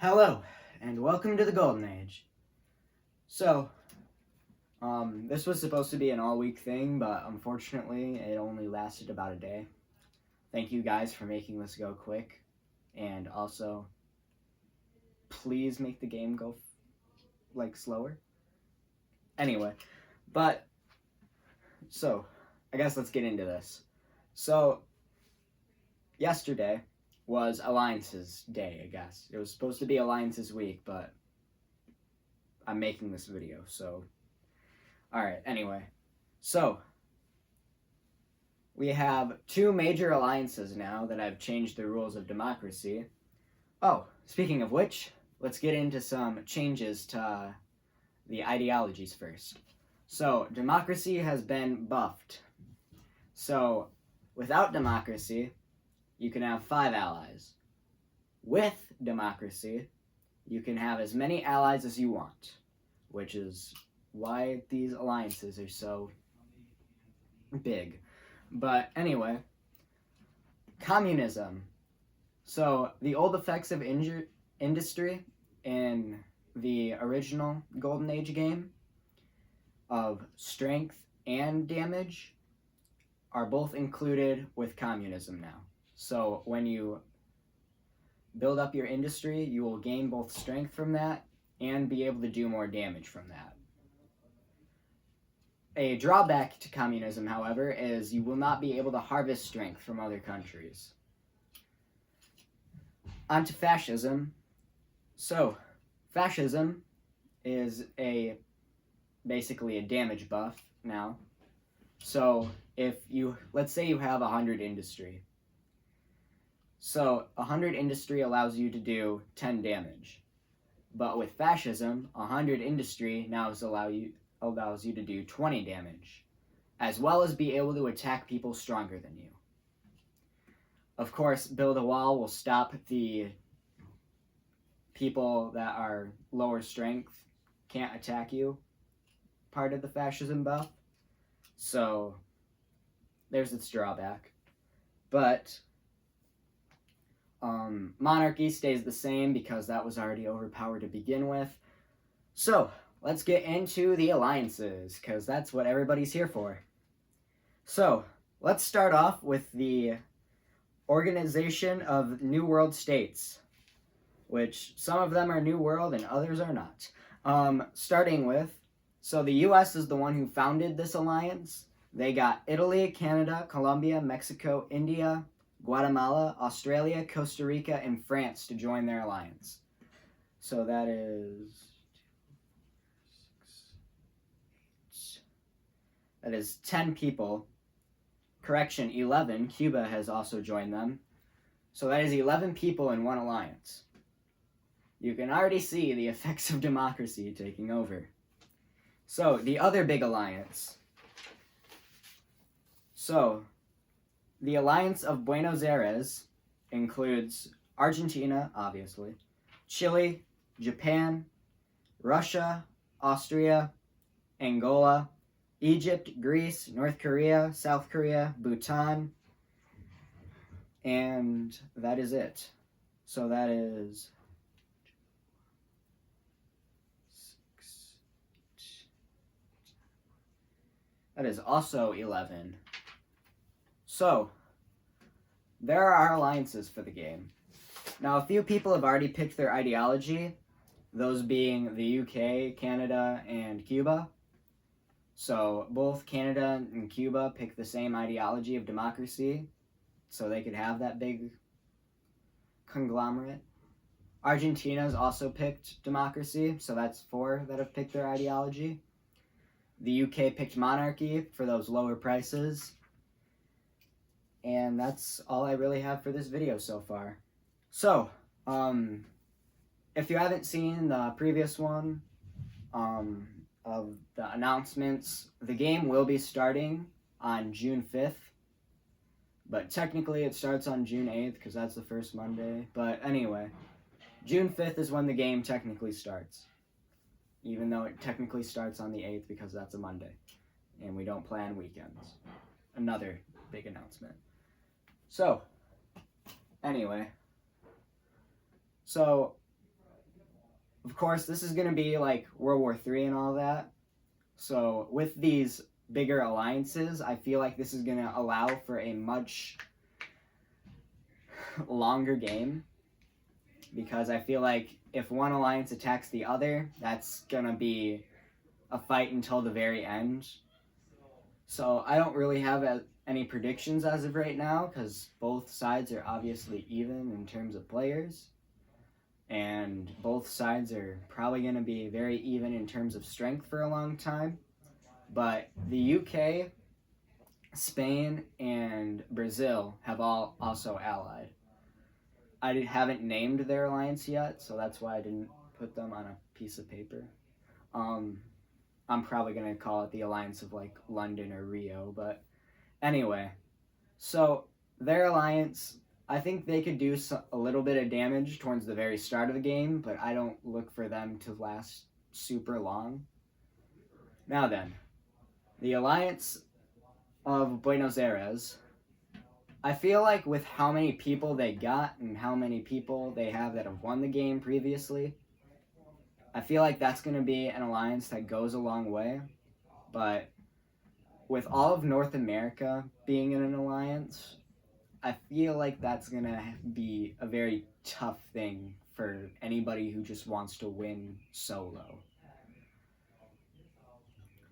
Hello, and welcome to the Golden Age. So, this was supposed to be an all-week thing, but unfortunately, it only lasted about a day. Thank you guys for making this go quick, and also, please make the game go, slower. Anyway, so, I guess let's get into this. So, yesterday was Alliances Day, I guess. It was supposed to be Alliances Week, but I'm making this video, so... Alright, anyway. So, we have two major alliances now that have changed the rules of democracy. Oh, speaking of which, let's get into some changes to the ideologies first. So, democracy has been buffed. So, without democracy, you can have 5 allies. With democracy, you can have as many allies as you want, which is why these alliances are so big. But anyway, communism. So the old effects of industry in the original Golden Age game of strength and damage are both included with communism now. So when you build up your industry, you will gain both strength from that and be able to do more damage from that. A drawback to communism, however, is you will not be able to harvest strength from other countries. On to fascism. So, fascism is basically a damage buff now. So, let's say you have 100 industry. So, 100 industry allows you to do 10 damage. But with fascism, 100 industry now allows you to do 20 damage, as well as be able to attack people stronger than you. Of course, build a wall will stop the people that are lower strength, can't attack you, part of the fascism buff. So, there's its drawback. But monarchy stays the same because that was already overpowered to begin with. So, let's get into the alliances, because that's what everybody's here for. So, let's start off with the Organization of New World States, which some of them are New World and others are not. Starting with, so the US is the one who founded this alliance. They got Italy, Canada, Colombia, Mexico, India, Guatemala, Australia, Costa Rica, and France to join their alliance. So that is 10 people. Correction, 11. Cuba has also joined them. So that is 11 people in one alliance. You can already see the effects of democracy taking over. So, the other big alliance. So, the Alliance of Buenos Aires includes Argentina, obviously, Chile, Japan, Russia, Austria, Angola, Egypt, Greece, North Korea, South Korea, Bhutan, and that is it. So that is also 11. So, there are our alliances for the game. Now, a few people have already picked their ideology, those being the UK, Canada, and Cuba. So, both Canada and Cuba picked the same ideology of democracy, so they could have that big conglomerate. Argentina's also picked democracy, so that's 4 that have picked their ideology. The UK picked monarchy for those lower prices. And that's all I really have for this video so far. So, if you haven't seen the previous one of the announcements, the game will be starting on June 5th. But technically it starts on June 8th because that's the first Monday. But anyway, June 5th is when the game technically starts. Even though it technically starts on the 8th because that's a Monday. And we don't plan weekends. Another big announcement. So, anyway. So, Of course, this is going to be like World War III and all that. So with these bigger alliances, I feel like this is going to allow for a much longer game, because I feel like if one alliance attacks the other, that's going to be a fight until the very end. So I don't really have any predictions as of right now, because both sides are obviously even in terms of players. And both sides are probably going to be very even in terms of strength for a long time. But the UK, Spain, and Brazil have all also allied. I haven't named their alliance yet, so that's why I didn't put them on a piece of paper. I'm probably going to call it the Alliance of like London or Rio, but anyway. So their alliance, I think they could do a little bit of damage towards the very start of the game, but I don't look for them to last super long. Now then, the Alliance of Buenos Aires, I feel like with how many people they got and how many people they have that have won the game previously, I feel like that's going to be an alliance that goes a long way. But with all of North America being in an alliance, I feel like that's going to be a very tough thing for anybody who just wants to win solo.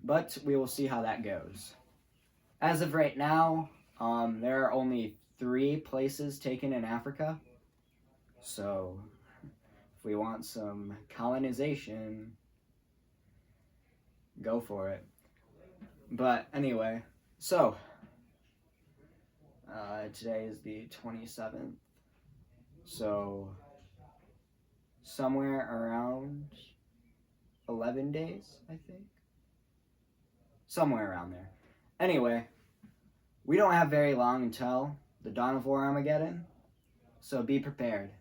But we will see how that goes. As of right now, there are only 3 places taken in Africa. So if we want some colonization, go for it. But anyway, so today is the 27th. So somewhere around 11 days, I think. Somewhere around there. Anyway, we don't have very long until the dawn of war Armageddon, so be prepared,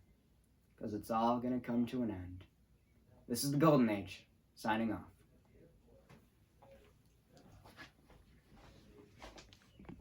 because it's all going to come to an end. This is the Golden Age, signing off.